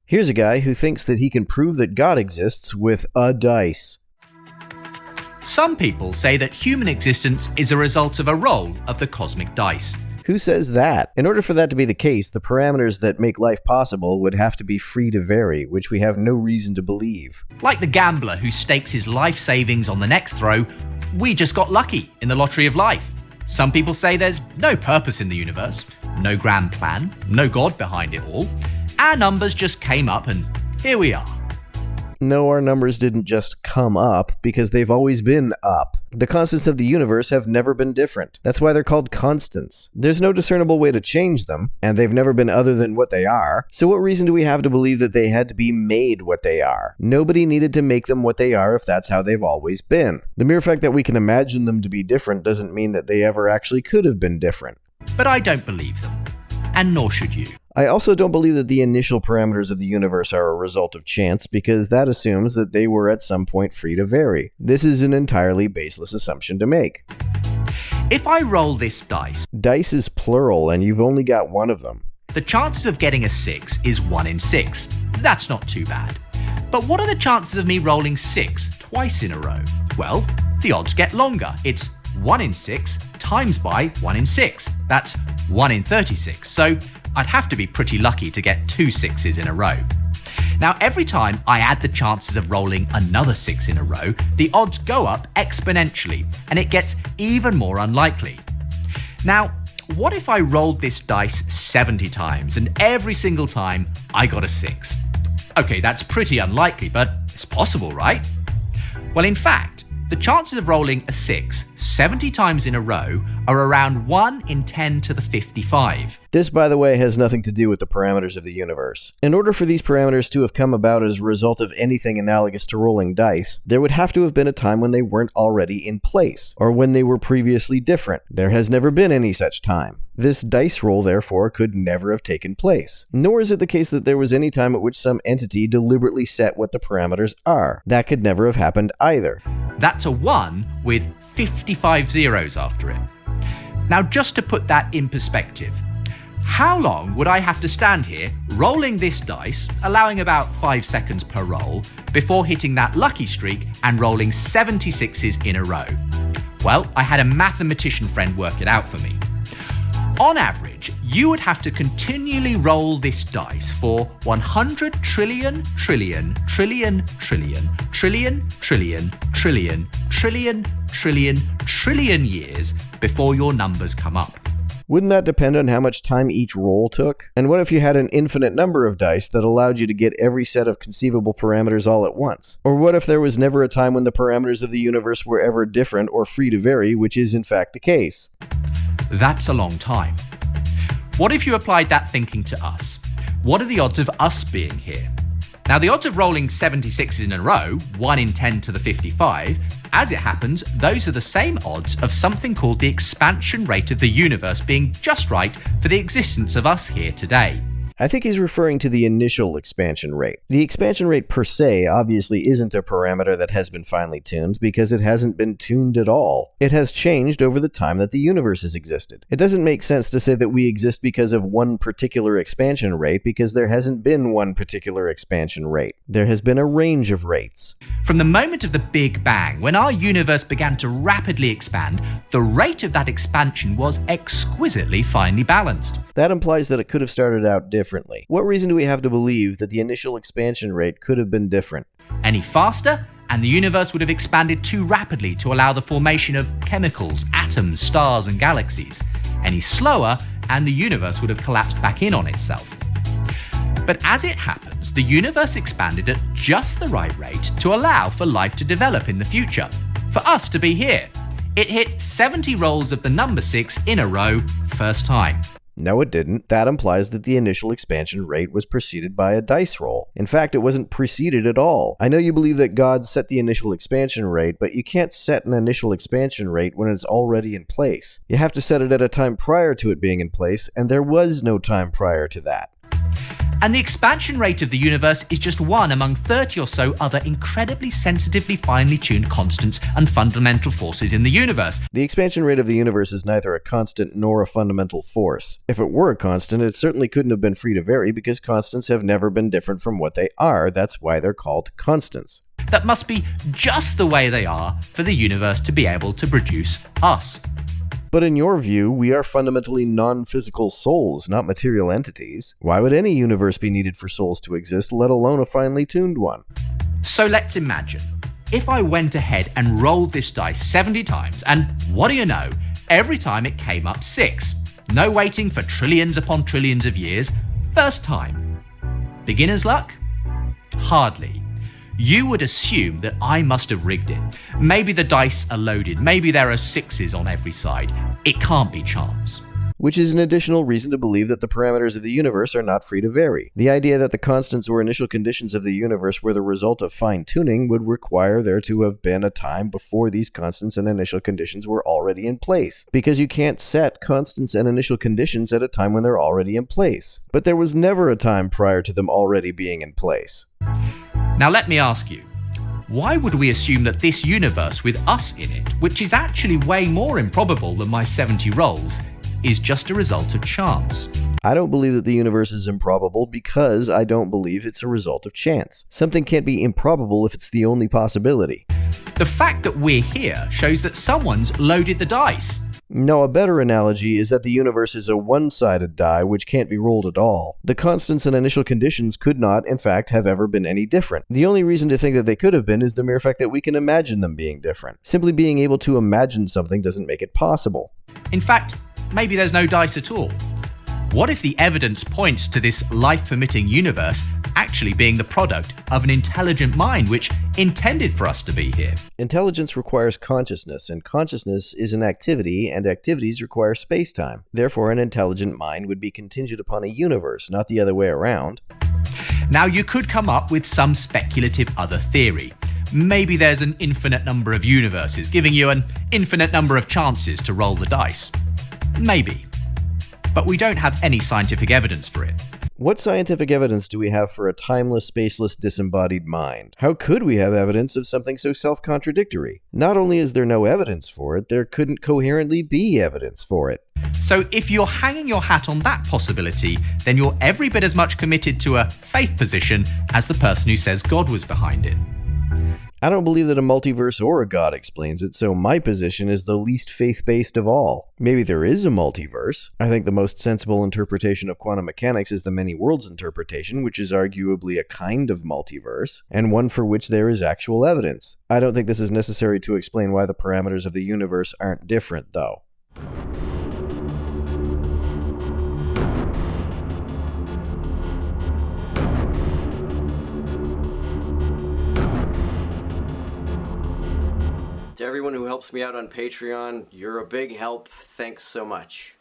Here's a guy who thinks that he can prove that God exists with a dice. Some people say that human existence is a result of a roll of the cosmic dice. Who says that? In order for that to be the case, the parameters that make life possible would have to be free to vary, which we have no reason to believe. Like the gambler who stakes his life savings on the next throw, we just got lucky in the lottery of life. Some people say there's no purpose in the universe, no grand plan, no God behind it all. Our numbers just came up and here we are. No, our numbers didn't just come up because they've always been up. The constants of the universe have never been different. That's why they're called constants. There's no discernible way to change them, and they've never been other than what they are. So what reason do we have to believe that they had to be made what they are? Nobody needed to make them what they are if that's how they've always been. The mere fact that we can imagine them to be different doesn't mean that they ever actually could have been different. But I don't believe them, and nor should you. I also don't believe that the initial parameters of the universe are a result of chance, because that assumes that they were at some point free to vary. This is an entirely baseless assumption to make. If I roll this dice, Dice is plural, and you've only got one of them. the chances of getting a 6 is 1 in 6. That's not too bad. But what are the chances of me rolling 6 twice in a row? Well, the odds get longer. It's 1 in 6 times by 1 in 6. That's 1 in 36. So I'd have to be pretty lucky to get 2 6s in a row. Now, every time I add the chances of rolling another 6 in a row, the odds go up exponentially, and it gets even more unlikely. Now, what if I rolled this dice 70 times, and every single time I got a 6? Okay, that's pretty unlikely, but it's possible, right? Well, in fact, the chances of rolling a 6 70 times in a row are around 1 in 10 to the 55. This, by the way, has nothing to do with the parameters of the universe. In order for these parameters to have come about as a result of anything analogous to rolling dice, there would have to have been a time when they weren't already in place, or when they were previously different. There has never been any such time. This dice roll, therefore, could never have taken place. Nor is it the case that there was any time at which some entity deliberately set what the parameters are. That could never have happened either. That's a 1 with 55 zeros after it. Now, just to put that in perspective, how long would I have to stand here rolling this dice, allowing about 5 seconds per roll, before hitting that lucky streak and rolling 76s in a row? Well, I had a mathematician friend work it out for me. On average, you would have to continually roll this dice for 100 trillion, trillion, trillion, trillion, trillion, trillion, trillion, trillion, trillion, trillion years before your numbers come up. Wouldn't that depend on how much time each roll took? And what if you had an infinite number of dice that allowed you to get every set of conceivable parameters all at once? Or what if there was never a time when the parameters of the universe were ever different or free to vary, which is in fact the case? That's a long time. What if you applied that thinking to us? What are the odds of us being here? Now, the odds of rolling 76s in a row, 1 in 10 to the 55, as it happens, those are the same odds of something called the expansion rate of the universe being just right for the existence of us here today. I think he's referring to the initial expansion rate. The expansion rate per se obviously isn't a parameter that has been finely tuned because it hasn't been tuned at all. It has changed over the time that the universe has existed. It doesn't make sense to say that we exist because of one particular expansion rate because there hasn't been one particular expansion rate. There has been a range of rates. From the moment of the Big Bang, when our universe began to rapidly expand, the rate of that expansion was exquisitely finely balanced. That implies that it could have started out differently. What reason do we have to believe that the initial expansion rate could have been different? Any faster, and the universe would have expanded too rapidly to allow the formation of chemicals, atoms, stars, and galaxies. Any slower, and the universe would have collapsed back in on itself. But as it happens, the universe expanded at just the right rate to allow for life to develop in the future, for us to be here. It hit 70 rolls of the number 6 in a row, first time. No, it didn't. That implies that the initial expansion rate was preceded by a dice roll. In fact, it wasn't preceded at all. I know you believe that God set the initial expansion rate, but you can't set an initial expansion rate when it's already in place. You have to set it at a time prior to it being in place, and there was no time prior to that. And the expansion rate of the universe is just one among 30 or so other incredibly sensitively finely tuned constants and fundamental forces in the universe. The expansion rate of the universe is neither a constant nor a fundamental force. If it were a constant, it certainly couldn't have been free to vary because constants have never been different from what they are. That's why they're called constants. That must be just the way they are for the universe to be able to produce us. But in your view, we are fundamentally non-physical souls, not material entities. Why would any universe be needed for souls to exist, let alone a finely tuned one? So let's imagine, if I went ahead and rolled this dice 70 times, and what do you know, every time it came up 6. No waiting for trillions upon trillions of years, first time. Beginner's luck? Hardly. You would assume that I must have rigged it. Maybe the dice are loaded, maybe there are 6s on every side. It can't be chance. Which is an additional reason to believe that the parameters of the universe are not free to vary. The idea that the constants or initial conditions of the universe were the result of fine-tuning would require there to have been a time before these constants and initial conditions were already in place, because you can't set constants and initial conditions at a time when they're already in place. But there was never a time prior to them already being in place. Now let me ask you, why would we assume that this universe with us in it, which is actually way more improbable than my 70 rolls, is just a result of chance? I don't believe that the universe is improbable because I don't believe it's a result of chance. Something can't be improbable if it's the only possibility. The fact that we're here shows that someone's loaded the dice. No, a better analogy is that the universe is a one-sided die which can't be rolled at all. The constants and initial conditions could not, in fact, have ever been any different. The only reason to think that they could have been is the mere fact that we can imagine them being different. Simply being able to imagine something doesn't make it possible. In fact, maybe there's no dice at all. What if the evidence points to this life-permitting universe actually being the product of an intelligent mind which intended for us to be here? Intelligence requires consciousness, and consciousness is an activity, and activities require space-time. Therefore, an intelligent mind would be contingent upon a universe, not the other way around. Now, you could come up with some speculative other theory. Maybe there's an infinite number of universes, giving you an infinite number of chances to roll the dice. Maybe. But we don't have any scientific evidence for it. What scientific evidence do we have for a timeless, spaceless, disembodied mind? How could we have evidence of something so self-contradictory? Not only is there no evidence for it, there couldn't coherently be evidence for it. So if you're hanging your hat on that possibility, then you're every bit as much committed to a faith position as the person who says God was behind it. I don't believe that a multiverse or a God explains it, so my position is the least faith-based of all. Maybe there is a multiverse. I think the most sensible interpretation of quantum mechanics is the many worlds interpretation, which is arguably a kind of multiverse, and one for which there is actual evidence. I don't think this is necessary to explain why the parameters of the universe aren't different, though. To everyone who helps me out on Patreon, you're a big help. Thanks so much.